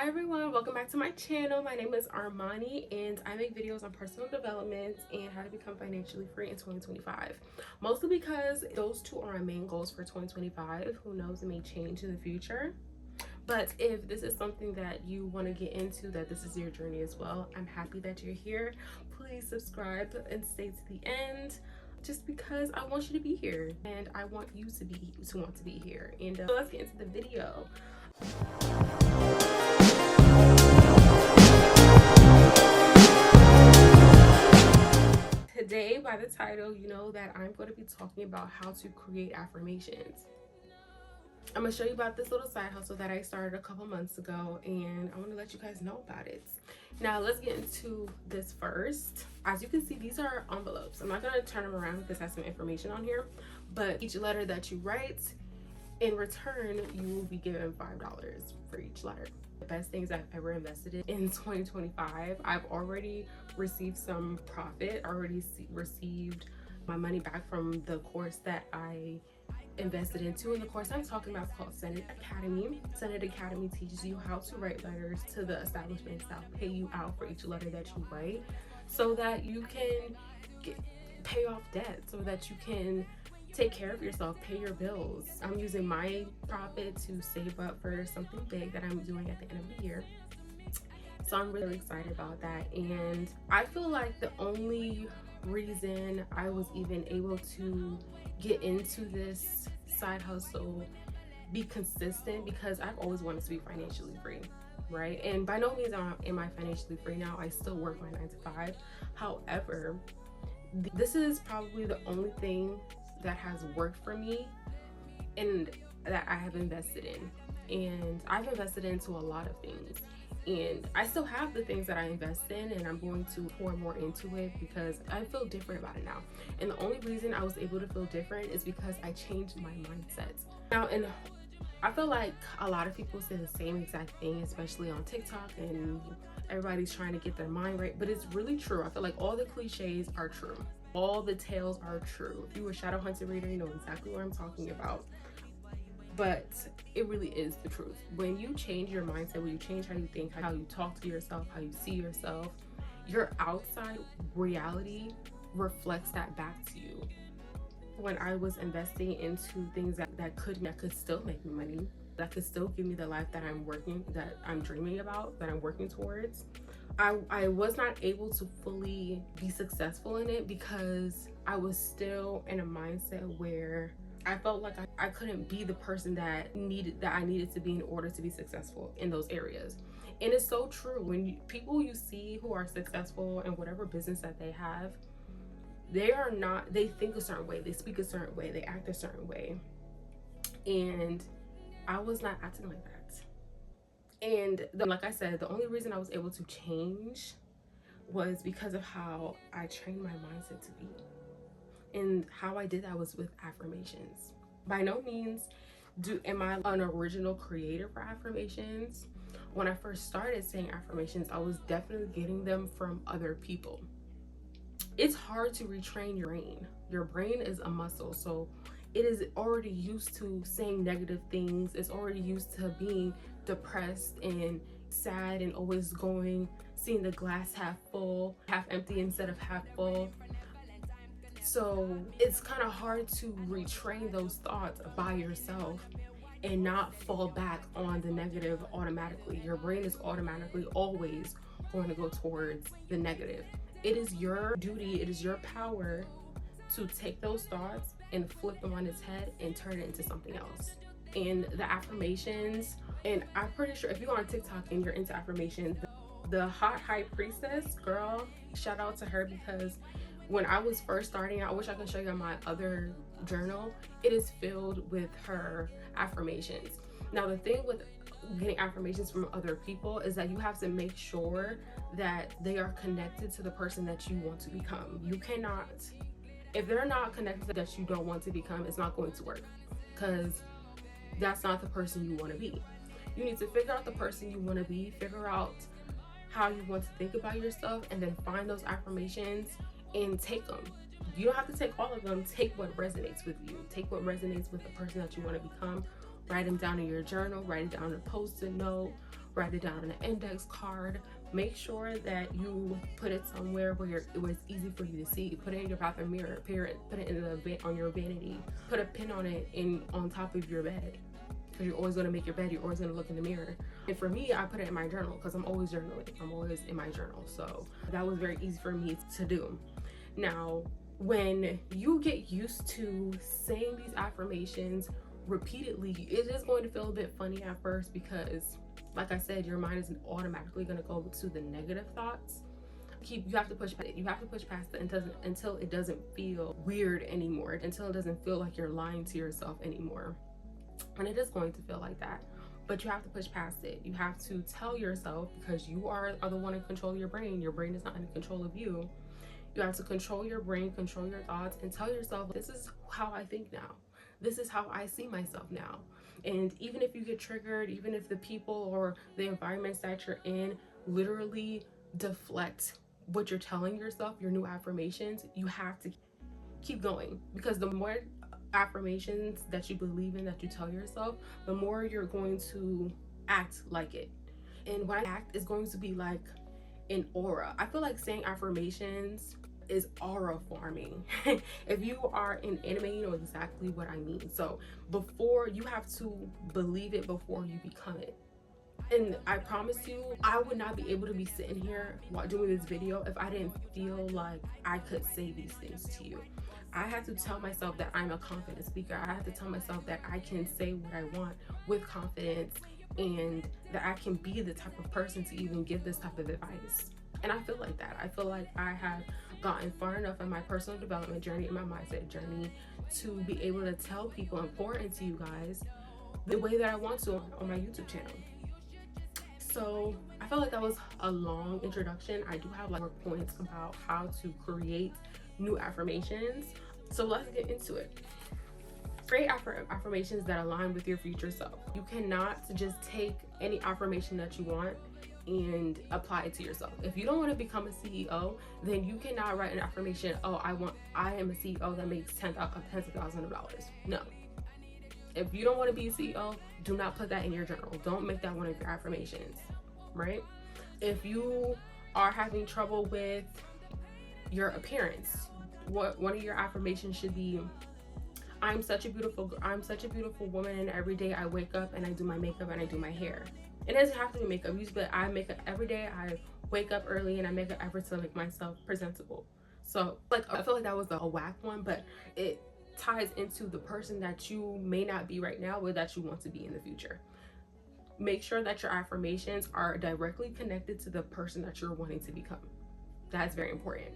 Hi everyone, welcome back to my channel. My name is Armani and I make videos on personal development and how to become financially free in 2025. Mostly because those two are our main goals for 2025. Who knows, it may change in the future. But if this is something that you want to get into, that this is your journey as well, I'm happy that you're here. Please subscribe and stay to the end, just because I want you to be here and I want you to want to be here. And so let's get into the video. Today, by the title, you know that I'm going to be talking about how to create affirmations. I'm going to show you about this little side hustle that I started a couple months ago, and I want to let you guys know about it. Now, let's get into this first. As you can see, these are envelopes. I'm not going to turn them around because it has some information on here, but each letter that you write, in return, you will be given $5 for each letter. The best things I've ever invested in 2025. I've already received some profit, received my money back from the course that I invested into. And the course I'm talking about is called Senate Academy. Senate Academy teaches you how to write letters to the establishments that will pay you out for each letter that you write, so that you can pay off debt, so that you can take care of yourself, pay your bills. I'm using my profit to save up for something big that I'm doing at the end of the year. So I'm really excited about that. And I feel like the only reason I was even able to get into this side hustle, be consistent, because I've always wanted to be financially free, right? And by no means am I financially free now. I still work my 9 to 5. However, this is probably the only thing that has worked for me and that I have invested in. And I've invested into a lot of things, and I still have the things that I invest in, and I'm going to pour more into it because I feel different about it now. And the only reason I was able to feel different is because I changed my mindset. Now, and I feel like a lot of people say the same exact thing, especially on TikTok, and everybody's trying to get their mind right, but it's really true. I feel like all the cliches are true. All the tales are true. If you were a Shadow Hunter reader, you know exactly what I'm talking about. But it really is the truth. When you change your mindset, when you change how you think, how you talk to yourself, how you see yourself, your outside reality reflects that back to you. When I was investing into things that could still make me money, that could still give me the life that I'm dreaming about, that I'm working towards, I was not able to fully be successful in it because I was still in a mindset where I felt like I couldn't be the person that I needed to be in order to be successful in those areas. And it's so true. When people you see who are successful in whatever business that they have, they think a certain way, they speak a certain way, they act a certain way. And I was not acting like that. And like I said, the only reason I was able to change was because of how I trained my mindset to be. And how I did that was with affirmations. By no means am I an original creator for affirmations. When I first started saying affirmations, I was definitely getting them from other people. It's hard to retrain your brain. Your brain is a muscle, so it is already used to saying negative things. It's already used to being depressed and sad and always seeing the glass half full, half empty instead of half full. So it's kind of hard to retrain those thoughts by yourself and not fall back on the negative automatically. Your brain is automatically always going to go towards the negative. It is your duty, it is your power to take those thoughts and flip them on its head and turn it into something else. And the affirmations, and I'm pretty sure if you go on TikTok and you're into affirmations, the hot high priestess girl, shout out to her, because when I was first starting out, I wish I could show you my other journal. It is filled with her affirmations. Now, the thing with getting affirmations from other people is that you have to make sure that they are connected to the person that you want to become. You cannot, if they're not connected to that you don't want to become, it's not going to work, because that's not the person you want to be. You need to figure out the person you want to be, figure out how you want to think about yourself, and then find those affirmations and take them. You don't have to take all of them. Take what resonates with you. Take what resonates with the person that you want to become. Write them down in your journal. Write it down in a post-it note. write it down on an index card. Make sure that you put it somewhere where it was easy for you to see. Put it in your bathroom mirror, put it in on your vanity, put a pin on it on top of your bed, because you're always going to make your bed, you're always going to look in the mirror. And for me, I put it in my journal because I'm always journaling. I'm always in my journal. So that was very easy for me to do. Now, when you get used to saying these affirmations repeatedly, it is going to feel a bit funny at first because, like I said, your mind isn't automatically going to go to the negative thoughts. You have to push past it. You have to push past it until it doesn't feel weird anymore, until it doesn't feel like you're lying to yourself anymore. And it is going to feel like that, but you have to push past it. You have to tell yourself, because you are the one in control of your brain. Your brain is not in control of you. You have to control your brain, control your thoughts, and tell yourself, this is how I think now. This is how I see myself now. And even if you get triggered, even if the people or the environments that you're in literally deflect what you're telling yourself, your new affirmations, you have to keep going, because the more affirmations that you believe in, that you tell yourself, the more you're going to act like it. And when I act is going to be like an aura. I feel like saying affirmations is aura forming. If you are in anime, you know exactly what I mean. So before, you have to believe it before you become it. And I promise you, I would not be able to be sitting here while doing this video if I didn't feel like I could say these things to you. I have to tell myself that I'm a confident speaker. I have to tell myself that I can say what I want with confidence, and that I can be the type of person to even give this type of advice. And I feel like that. I feel like I have gotten far enough in my personal development journey, in my mindset journey, to be able to tell people and pour into you guys the way that I want to on my YouTube channel. So I feel like that was a long introduction. I do have more points about how to create new affirmations. So let's get into it. Create affirmations that align with your future self. You cannot just take any affirmation that you want and apply it to yourself. If you don't want to become a CEO, then you cannot write an affirmation, oh, I am a CEO that makes $10,000. No. If you don't want to be a CEO, do not put that in your journal. Don't make that one of your affirmations, right? If you are having trouble with your appearance, one of your affirmations should be, I'm such a beautiful woman, and every day I wake up and I do my makeup and I do my hair. It doesn't have to be makeup, but I make up every day. I wake up early and I make an effort to make myself presentable. So like, I feel like that was a whack one, but it ties into the person that you may not be right now, but that you want to be in the future. Make sure that your affirmations are directly connected to the person that you're wanting to become. That's very important.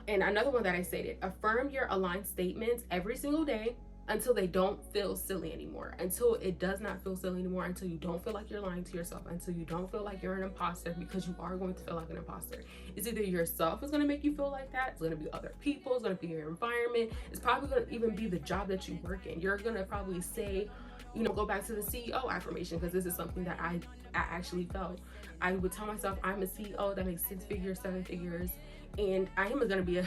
And another one that I stated, affirm your aligned statements every single day until they don't feel silly anymore, until it does not feel silly anymore, until you don't feel like you're lying to yourself, until you don't feel like you're an imposter, because you are going to feel like an imposter. It's either yourself is going to make you feel like that, it's going to be other people, it's going to be your environment, it's probably going to even be the job that you work in. You're going to probably say, you know, go back to the CEO affirmation, because this is something that I actually felt. I would tell myself, I'm a CEO that makes 6 figures, 7 figures, and I am going to be I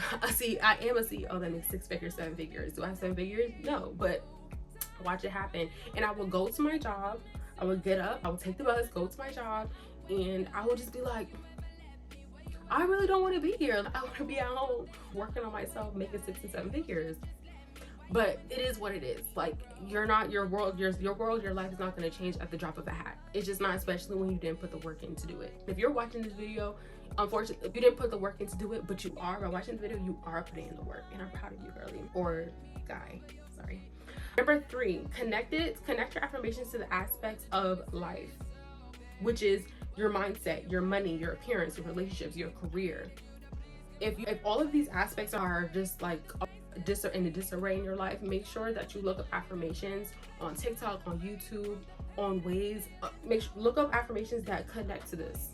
am a CEO that makes 6 figures, 7 figures. Do I have 7 figures? No, but watch it happen. And I will go to my job, I would get up, I would take the bus, go to my job, and I would just be like, I really don't want to be here. I want to be at home working on myself, making 6 and 7 figures. But it is what it is. Like, your world, your life is not going to change at the drop of a hat. It's just not, especially when you didn't put the work in to do it. If you're watching this video, unfortunately, if you didn't put the work in to do it, but you are, by watching the video, you are putting in the work. And I'm proud of you, girlie. Or guy, sorry. Number 3, connect your affirmations to the aspects of life, which is your mindset, your money, your appearance, your relationships, your career. If all of these aspects are just like in a disarray in your life, make sure that you look up affirmations on TikTok, on YouTube, on ways. Look up affirmations that connect to this.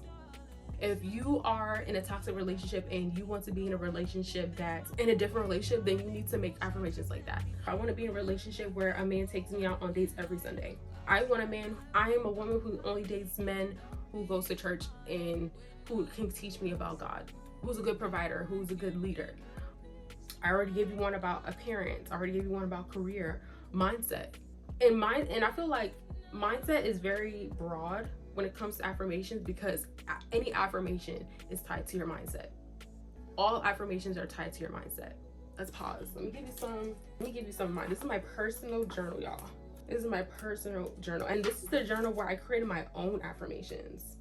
If you are in a toxic relationship and you want to be in a relationship that's in a different relationship, then you need to make affirmations like that. I want to be in a relationship where a man takes me out on dates every Sunday. I am a woman who only dates men who goes to church and who can teach me about God, who's a good provider, who's a good leader. I already gave you one about appearance. I already gave you one about career, mindset. And I feel like mindset is very broad. when it comes to affirmations, because any affirmation is tied to your mindset. All affirmations are tied to your mindset. Let's pause. Let me give you some of mine. This is my personal journal, y'all. This is my personal journal. And this is the journal where I created my own affirmations.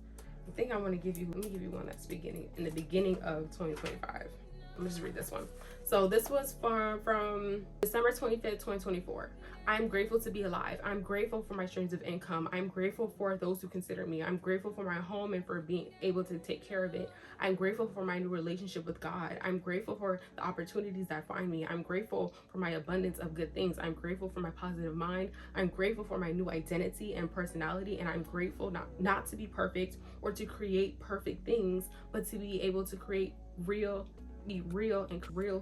I think I want to give you, let me give you one that's in the beginning of 2025. Let me just read this one. So this was from December 25th, 2024. I'm grateful to be alive. I'm grateful for my streams of income. I'm grateful for those who consider me. I'm grateful for my home and for being able to take care of it. I'm grateful for my new relationship with God. I'm grateful for the opportunities that find me. I'm grateful for my abundance of good things. I'm grateful for my positive mind. I'm grateful for my new identity and personality. And I'm grateful not to be perfect or to create perfect things, but to be able to create real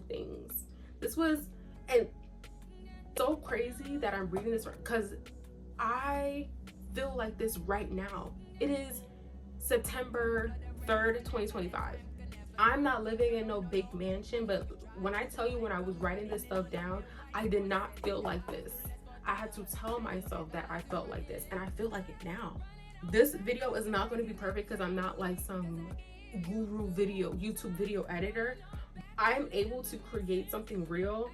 things. This was, and so crazy that I'm reading this because I feel like this right now. It is September 3rd, 2025. I'm not living in no big mansion, but when I tell you, when I was writing this stuff down, I did not feel like this. I had to tell myself that I felt like this, and I feel like it now. This video is not going to be perfect because I'm not like some guru YouTube video editor. I'm able to create something real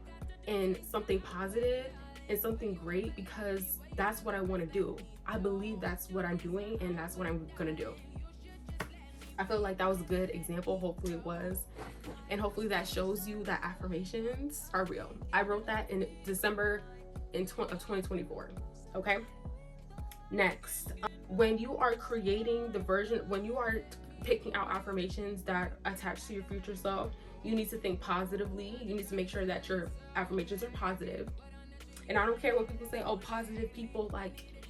and something positive and something great because that's what I want to do. I believe that's what I'm doing, and that's what I'm gonna do. I feel like that was a good example. Hopefully it was, and hopefully that shows you that affirmations are real. I wrote that in December of 2024. Okay, next, when you are creating when you are picking out affirmations that attach to your future self, you need to think positively. You need to make sure that your affirmations are positive. And I don't care what people say, oh, positive people, like,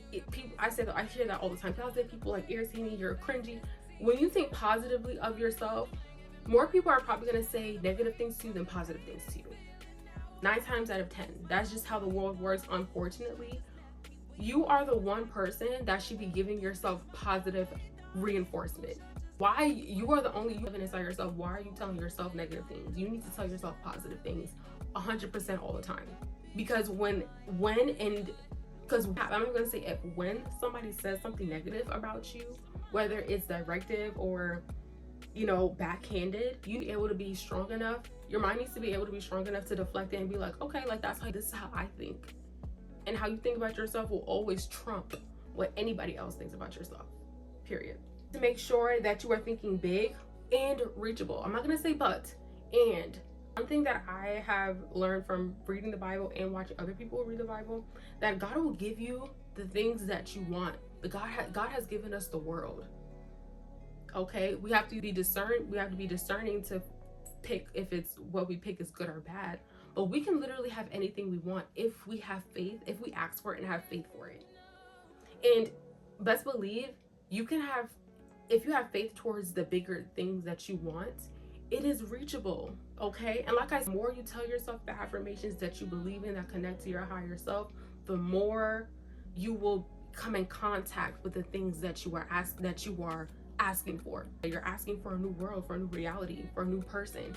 I hear that all the time. Positive people, like, irritating, you're cringy. When you think positively of yourself, more people are probably going to say negative things to you than positive things to you. 9 times out of 10. That's just how the world works, unfortunately. You are the one person that should be giving yourself positive reinforcement. Why? You are the only you living inside yourself. Why are you telling yourself negative things? You need to tell yourself positive things 100% all the time. Because when I'm not going to say if, when somebody says something negative about you, whether it's directive or, you know, backhanded, you be able to be strong enough. Your mind needs to be able to be strong enough to deflect it and be like, okay, like this is how I think. And how you think about yourself will always trump what anybody else thinks about yourself, period. To make sure that you are thinking big and reachable. I'm not going to say but, and. One thing that I have learned from reading the Bible and watching other people read the Bible, that God will give you the things that you want. God has given us the world. Okay, we have to be discerning. We have to be discerning to pick if it's what we pick is good or bad. But we can literally have anything we want if we have faith, if we ask for it and have faith for it. And best believe you can have, if you have faith towards the bigger things that you want, it is reachable. Okay, and like I said, the more you tell yourself the affirmations that you believe in that connect to your higher self, the more you will come in contact with the things that you are asking for. You're asking for a new world, for a new reality, for a new person.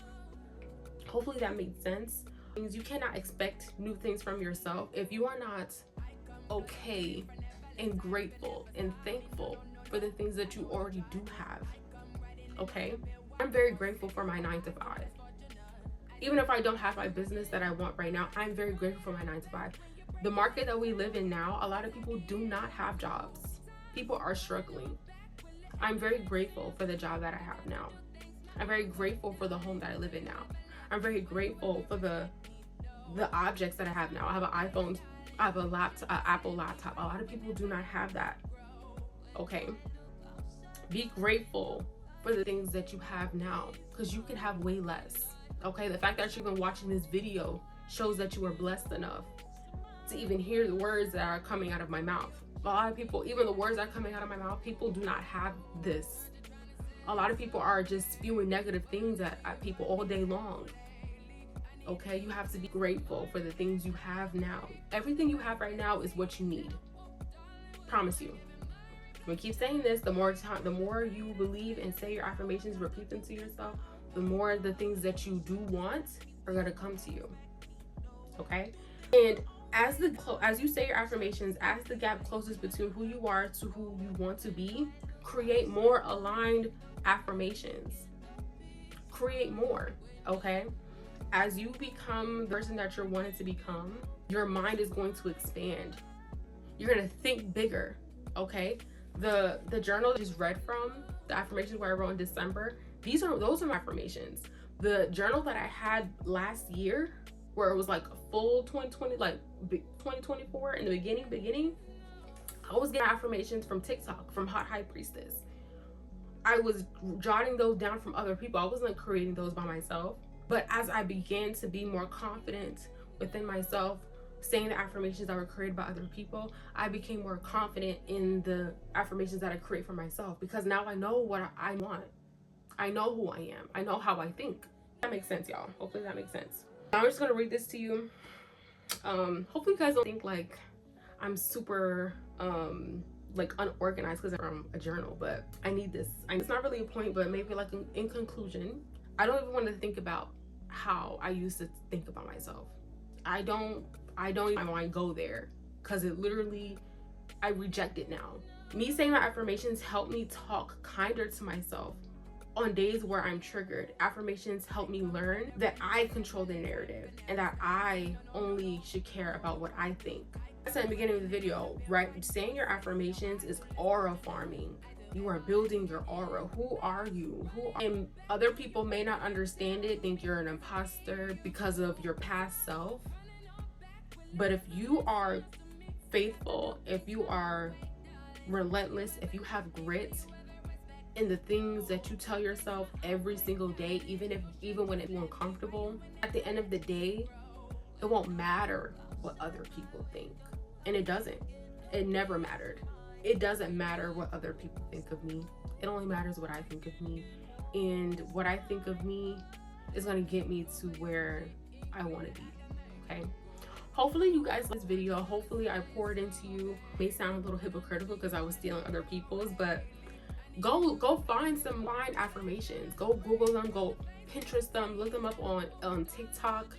Hopefully that made sense. You cannot expect new things from yourself if you are not okay and grateful and thankful for the things that you already do have. Okay, I'm very grateful for my 9 to 5. Even if I don't have my business that I want right now, I'm very grateful for my 9 to 5. The market that we live in now, a lot of people do not have jobs. People are struggling. I'm very grateful for the job that I have now. I'm very grateful for the home that I live in now. I'm very grateful for the objects that I have now. I have an iPhone, I have a laptop, Apple laptop. A lot of people do not have that. Okay, be grateful for the things that you have now, because you can have way less. Okay, the fact that you've been watching this video shows that you are blessed enough to even hear the words that are coming out of my mouth. A lot of people, even the words that are coming out of my mouth, people do not have this. A lot of people are just spewing negative things at people all day long. Okay, you have to be grateful for the things you have now. Everything you have right now is what you need. Promise you. I'm gonna keep saying this. The more you believe and say your affirmations, repeat them to yourself, the more the things that you do want are gonna come to you. Okay, and As you say your affirmations, as the gap closes between who you are to who you want to be, create more aligned affirmations. Create more, okay? As you become the person that you're wanting to become, your mind is going to expand. You're gonna think bigger, okay? The journal I just read from, the affirmations where I wrote in December, those are my affirmations. The journal that I had last year, where it was like a full 2020, like 2024 in the beginning, I was getting affirmations from TikTok, from Hot High Priestess. I was jotting those down from other people. I wasn't creating those by myself. But as I began to be more confident within myself, saying the affirmations that were created by other people, I became more confident in the affirmations that I create for myself, because now I know what I want. I know who I am. I know how I think. That makes sense, y'all. Hopefully that makes sense. Now I'm just gonna read this to you. Hopefully you guys don't think like I'm super like unorganized because I'm from a journal, but I need this. It's not really a point, but maybe like in conclusion, I don't even want to think about how I used to think about myself. I don't even want to go there, because it literally, I reject it now. Me saying my affirmations help me talk kinder to myself on days where I'm triggered. Affirmations help me learn that I control the narrative and that I only should care about what I think. I said in the beginning of the video, right? Saying your affirmations is aura farming. You are building your aura. Who are you? And other people may not understand it, think you're an imposter because of your past self. But if you are faithful, if you are relentless, if you have grit in the things that you tell yourself every single day, even when it's uncomfortable, at the end of the day, it won't matter what other people think. And it doesn't. It never mattered. It doesn't matter what other people think of me. It only matters what I think of me. And what I think of me is going to get me to where I want to be. Okay? Hopefully you guys like this video. Hopefully I poured into you. It may sound a little hypocritical because I was stealing other people's, but go find some line affirmations. Go Google them, go Pinterest them, look them up on TikTok,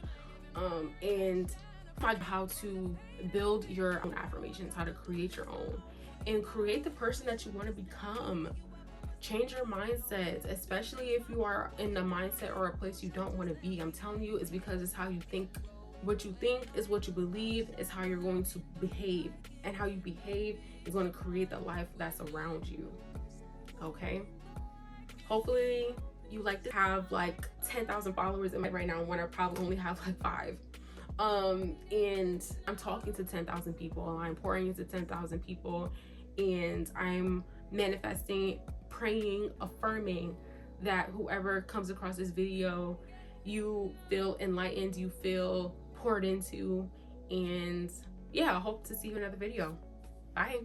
and find how to build your own affirmations, how to create your own, and create the person that you want to become. Change your mindset, especially if you are in a mindset or a place you don't want to be. I'm telling you, it's because it's how you think. What you think is what you believe, is how you're going to behave, and how you behave is going to create the life that's around you. Okay? Hopefully you like to have like 10,000 followers in my right now, when I probably only have like 5. And I'm talking to 10,000 people. I'm pouring into 10,000 people, and I'm manifesting, praying, affirming that whoever comes across this video, you feel enlightened, you feel poured into, and yeah, I hope to see you in another video. Bye.